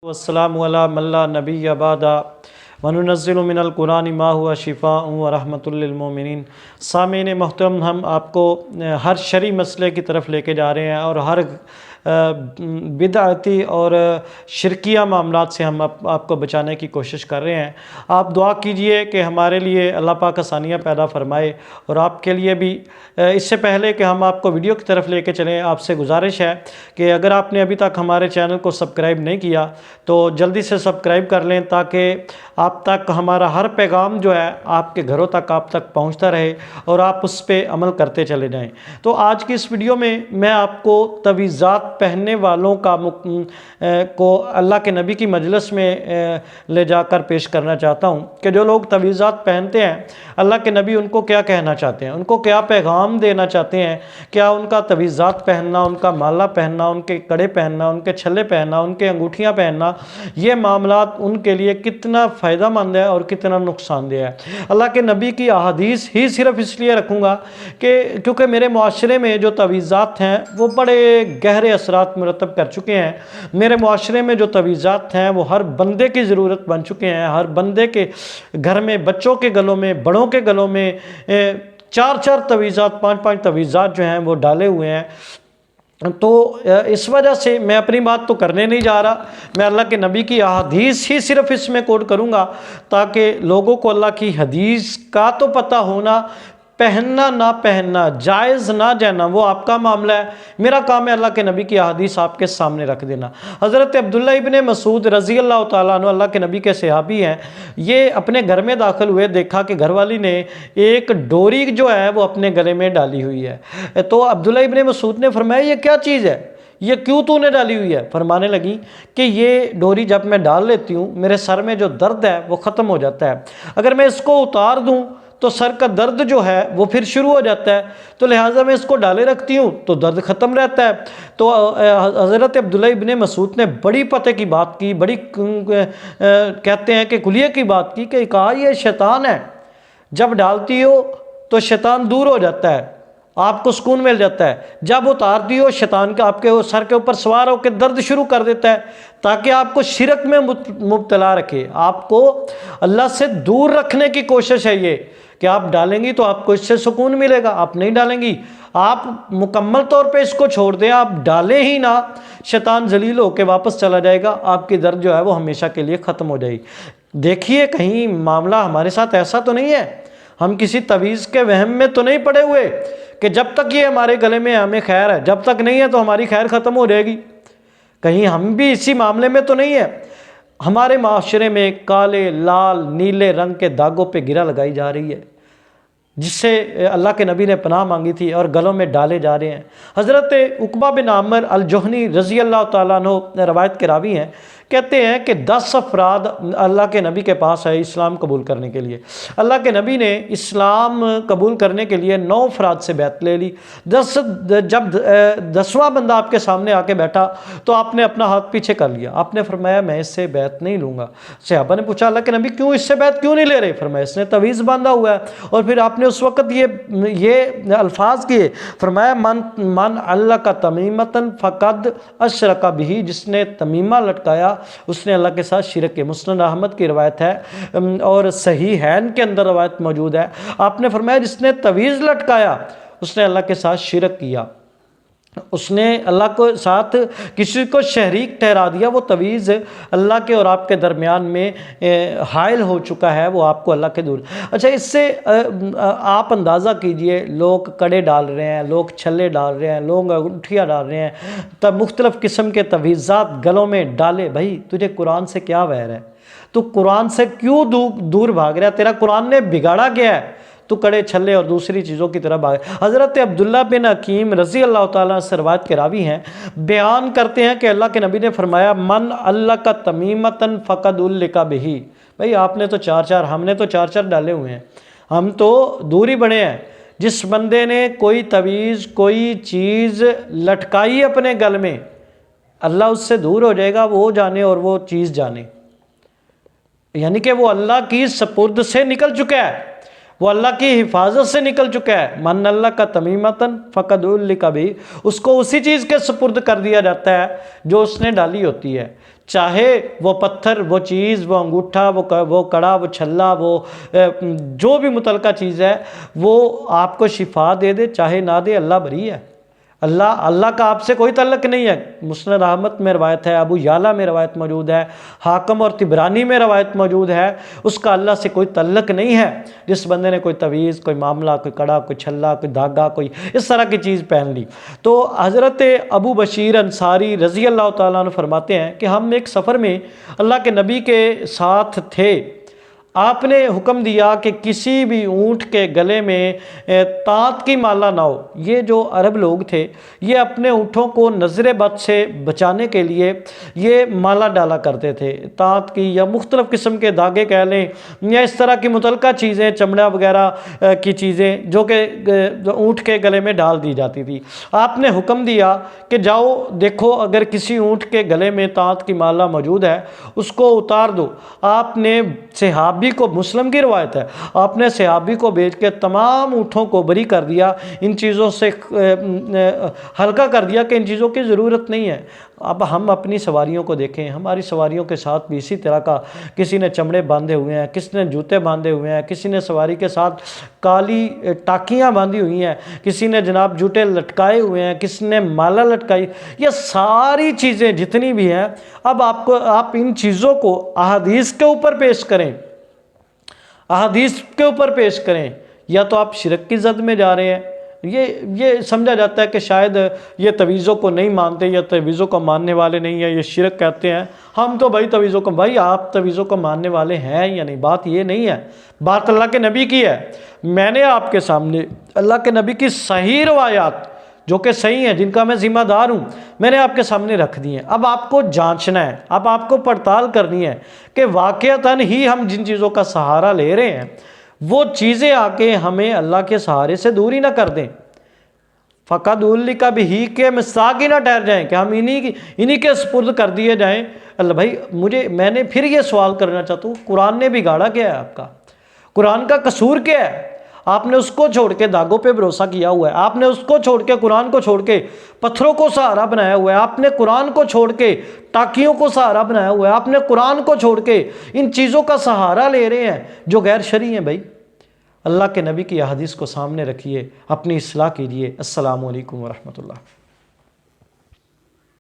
والسلام علی من لا نبی بعد وننزل من القرآن ما هو شفاء و رحمۃ للمؤمنین۔ سامعین محترم، ہم آپ کو ہر شرعی مسئلے کی طرف لے کے جا رہے ہیں اور ہر بدعتی اور شرکیہ معاملات سے ہم آپ کو بچانے کی کوشش کر رہے ہیں۔ آپ دعا کیجئے کہ ہمارے لیے اللہ پاک آسانیاں پیدا فرمائے، اور آپ کے لیے بھی اس سے پہلے کہ ہم آپ کو ویڈیو کی طرف لے کے چلیں، آپ سے گزارش ہے کہ اگر آپ نے ابھی تک ہمارے چینل کو سبسکرائب نہیں کیا تو جلدی سے سبسکرائب کر لیں، تاکہ آپ تک ہمارا ہر پیغام جو ہے آپ کے گھروں تک آپ تک پہنچتا رہے اور آپ اس پہ عمل کرتے چلے جائیں۔ تو آج کی اس ویڈیو میں آپ کو تعویذات پہننے والوں کو اللہ کے نبی کی مجلس میں لے جا کر پیش کرنا چاہتا ہوں کہ جو لوگ تعویذات پہنتے ہیں، اللہ کے نبی ان کو کیا کہنا چاہتے ہیں، ان کو کیا پیغام دینا چاہتے ہیں۔ کیا ان کا تعویذات پہننا، ان کا مالہ پہننا، ان کے کڑے پہننا، ان کے چھلے پہننا، ان کے انگوٹھیاں پہننا، یہ معاملات ان کے لیے کتنا فائدہ مند ہے اور کتنا نقصان دہ ہے۔ اللہ کے نبی کی احادیث ہی صرف اس لیے رکھوں گا کہ کیونکہ میرے معاشرے میں جو تعویذات ہیں وہ بڑے گہرے اثرات مرتب کر چکے ہیں۔ میرے معاشرے میں جو تعویذات ہیں وہ ہر بندے کی ضرورت بن چکے ہیں۔ ہر بندے کے گھر میں، بچوں کے گلوں میں، بڑوں کے گلوں میں 4 تعویذات، 5 تعویذات جو ہیں وہ ڈالے ہوئے ہیں۔ تو اس وجہ سے میں اپنی بات تو کرنے نہیں جا رہا، میں اللہ کے نبی کی احادیث ہی صرف اس میں کوٹ کروں گا، تاکہ لوگوں کو اللہ کی حدیث کا تو پتہ ہونا، پہننا نہ پہننا، جائز نہ جانا وہ آپ کا معاملہ ہے، میرا کام ہے اللہ کے نبی کی احادیث آپ کے سامنے رکھ دینا۔ حضرت عبداللہ ابن مسعود رضی اللہ تعالیٰ عنہ اللہ کے نبی کے صحابی ہیں، یہ اپنے گھر میں داخل ہوئے، دیکھا کہ گھر والی نے ایک ڈوری جو ہے وہ اپنے گلے میں ڈالی ہوئی ہے۔ تو عبداللہ ابن مسعود نے فرمایا یہ کیا چیز ہے، یہ کیوں تو نے ڈالی ہوئی ہے؟ فرمانے لگی کہ یہ ڈوری جب میں ڈال لیتی ہوں میرے سر میں جو درد ہے وہ ختم ہو جاتا ہے، اگر میں اس کو اتار دوں تو سر کا درد جو ہے وہ پھر شروع ہو جاتا ہے، تو لہٰذا میں اس کو ڈالے رکھتی ہوں تو درد ختم رہتا ہے۔ تو حضرت عبداللہ ابن مسعود نے بڑی پتہ کی بات کی، بڑی کہتے ہیں کہ کلیہ کی بات کی، کہ کہا یہ شیطان ہے، جب ڈالتی ہو تو شیطان دور ہو جاتا ہے، آپ کو سکون مل جاتا ہے، جب اتارتی ہو شیطان کا آپ کے سر کے اوپر سوار ہو کے درد شروع کر دیتا ہے، تاکہ آپ کو شرک میں مبتلا رکھے، آپ کو اللہ سے دور رکھنے کی کوشش ہے یہ کہ آپ ڈالیں گی تو آپ کو اس سے سکون ملے گا، آپ نہیں ڈالیں گی، آپ مکمل طور پہ اس کو چھوڑ دیں، آپ ڈالیں ہی نہ، شیطان ذلیل ہو کے واپس چلا جائے گا، آپ کی درد جو ہے وہ ہمیشہ کے لیے ختم ہو جائے گی۔ دیکھیے کہیں معاملہ ہمارے ساتھ ایسا تو نہیں ہے، ہم کسی تعویذ کے وہم میں تو نہیں پڑے ہوئے کہ جب تک یہ ہمارے گلے میں ہمیں خیر ہے، جب تک نہیں ہے تو ہماری خیر ختم ہو جائے گی، کہیں ہم بھی اسی معاملے میں تو نہیں ہے۔ ہمارے معاشرے میں کالے، لال، نیلے رنگ کے داغوں پہ گرہ لگائی جا رہی ہے، جس سے اللہ کے نبی نے پناہ مانگی تھی اور گلوں میں ڈالے جا رہے ہیں۔ حضرت عقبہ بن عامر الجہنی رضی اللہ تعالیٰ عنہ روایت کے راوی ہیں، کہتے ہیں کہ 10 افراد اللہ کے نبی کے پاس آئے اسلام قبول کرنے کے لیے۔ اللہ کے نبی نے اسلام قبول کرنے کے لیے 9 افراد سے بیعت لے لی۔ جب 10واں بندہ آپ کے سامنے آ کے بیٹھا تو آپ نے اپنا ہاتھ پیچھے کر لیا، آپ نے فرمایا میں اس سے بیعت نہیں لوں گا۔ صحابہ نے پوچھا اللہ کے نبی کیوں اس سے بیعت کیوں نہیں لے رہے؟ فرمایا اس نے تعویذ باندھا ہوا ہے، اور پھر آپ نے اس وقت یہ الفاظ کیے، فرمایا من اللہ کا تمیمتن فقد اشرک بہ، جس نے تمیمہ لٹکایا اس نے اللہ کے ساتھ شرک کیا۔ مسند احمد کی روایت ہے اور صحیحین کے اندر روایت موجود ہے، آپ نے فرمایا جس نے تعویذ لٹکایا اس نے اللہ کے ساتھ شرک کیا، اس نے اللہ کو ساتھ کسی کو شریک ٹھہرا دیا، وہ تعویذ اللہ کے اور آپ کے درمیان میں حائل ہو چکا ہے، وہ آپ کو اللہ کے دور۔ اچھا، اس سے آپ اندازہ کیجئے، لوگ کڑے ڈال رہے ہیں، لوگ چھلے ڈال رہے ہیں، لوگ انگوٹھیاں ڈال رہے ہیں، تب مختلف قسم کے تعویذات گلوں میں ڈالے۔ بھائی تجھے قرآن سے کیا ویر ہے؟ تو قرآن سے کیوں دور بھاگ رہا ہے؟ تیرا قرآن نے بگاڑا گیا ہے، تو کڑے چھلے اور دوسری چیزوں کی طرف آگے۔ حضرت عبداللہ بن حکیم رضی اللہ تعالیٰ سے روایت کے راوی ہیں، بیان کرتے ہیں کہ اللہ کے نبی نے فرمایا من اللہ کا تمیمتن فقد القا بہی۔ بھائی آپ نے تو 4 ہم نے تو 4 ڈالے ہوئے ہیں، ہم تو دور ہی بڑے ہیں۔ جس بندے نے کوئی تعویذ، کوئی چیز لٹکائی اپنے گل میں، اللہ اس سے دور ہو جائے گا، وہ جانے اور وہ چیز جانے، یعنی کہ وہ اللہ کی سپرد سے نکل چکا ہے، وہ اللہ کی حفاظت سے نکل چکا ہے۔ من اللہ کا تمیمتن فقد القا بہ، اس کو اسی چیز کے سپرد کر دیا جاتا ہے جو اس نے ڈالی ہوتی ہے۔ چاہے وہ پتھر، وہ چیز، وہ انگوٹھا، وہ کڑا، وہ چھلا، وہ جو بھی متعلقہ چیز ہے وہ آپ کو شفا دے دے چاہے نہ دے، اللہ بری ہے۔ اللہ کا آپ سے کوئی تعلق نہیں ہے۔ مسند احمد میں روایت ہے، ابو یعلا میں روایت موجود ہے، حاکم اور طبرانی میں روایت موجود ہے، اس کا اللہ سے کوئی تعلق نہیں ہے۔ جس بندے نے کوئی تعویذ، کوئی معاملہ، کوئی کڑا، کوئی چھلا، کوئی دھاگا، کوئی اس طرح کی چیز پہن لی۔ تو حضرت ابو بشیر انصاری رضی اللہ تعالیٰ عنہ فرماتے ہیں کہ ہم ایک سفر میں اللہ کے نبی کے ساتھ تھے، آپ نے حکم دیا کہ کسی بھی اونٹ کے گلے میں تانت کی مالا نہ ہو۔ یہ جو عرب لوگ تھے یہ اپنے اونٹوں کو نظر بد سے بچانے کے لیے یہ مالا ڈالا کرتے تھے، تانت کی یا مختلف قسم کے دھاگے کہہ لیں یا اس طرح کی متعلقہ چیزیں، چمڑا وغیرہ کی چیزیں جو کہ اونٹ کے گلے میں ڈال دی جاتی تھی۔ آپ نے حکم دیا کہ جاؤ دیکھو اگر کسی اونٹ کے گلے میں تانت کی مالا موجود ہے اس کو اتار دو۔ آپ نے صحابی کو، مسلم کی روایت ہے، آپ نے صحابی کو بھیج کے تمام اونٹوں کو بری کر دیا، ان چیزوں سے ہلکا کر دیا کہ ان چیزوں کی ضرورت نہیں ہے۔ اب ہم اپنی سواریوں کو دیکھیں، ہماری سواریوں کے ساتھ بھی اسی طرح کا، کسی نے چمڑے باندھے ہوئے ہیں، کسی نے جوتے باندھے ہوئے ہیں، کسی نے سواری کے ساتھ کالی ٹاکیاں باندھی ہوئی ہیں، کسی نے جناب جوتے لٹکائے ہوئے ہیں، کسی نے مالا لٹکائی۔ یہ ساری چیزیں جتنی بھی ہیں اب آپ ان چیزوں کو احادیث کے اوپر پیش کریں، احادیث کے اوپر پیش کریں، یا تو آپ شرک کی زد میں جا رہے ہیں۔ یہ سمجھا جاتا ہے کہ شاید یہ تعویذوں کو نہیں مانتے یا تعویذوں کو ماننے والے نہیں ہیں، یہ شرک کہتے ہیں۔ ہم تو بھائی تعویذوں کو، بھائی آپ تعویذوں کو ماننے والے ہیں یا نہیں، بات یہ نہیں ہے، بات اللہ کے نبی کی ہے۔ میں نے آپ کے سامنے اللہ کے نبی کی صحیح روایات جو کہ صحیح ہیں، جن کا میں ذمہ دار ہوں، میں نے آپ کے سامنے رکھ دی ہیں۔ اب آپ کو جانچنا ہے، اب آپ کو پڑتال کرنی ہے کہ واقعتاً ہی ہم جن چیزوں کا سہارا لے رہے ہیں وہ چیزیں آ کے ہمیں اللہ کے سہارے سے دور ہی نہ کر دیں۔ فقط الی کا بھی ہی کے مساق ہی نہ ٹھہر جائیں کہ ہم انہی کے سپرد کر دیے جائیں۔ اللہ بھائی میں نے پھر یہ سوال کرنا چاہتا ہوں، قرآن نے بگاڑا کیا ہے آپ کا؟ قرآن کا قصور کیا ہے؟ آپ نے اس کو چھوڑ کے داغوں پہ بھروسہ کیا ہوا ہے، آپ نے اس کو چھوڑ کے، قرآن کو چھوڑ کے پتھروں کو سہارا بنایا ہوا ہے، آپ نے قرآن کو چھوڑ کے ٹاکیوں کو سہارا بنایا ہوا ہے، آپ نے قرآن کو چھوڑ کے ان چیزوں کا سہارا لے رہے ہیں جو غیر شرعی ہیں۔ بھائی اللہ کے نبی کی احادیث کو سامنے رکھیے، اپنی اصلاح کیجیے۔ السلام علیکم ورحمۃ اللہ۔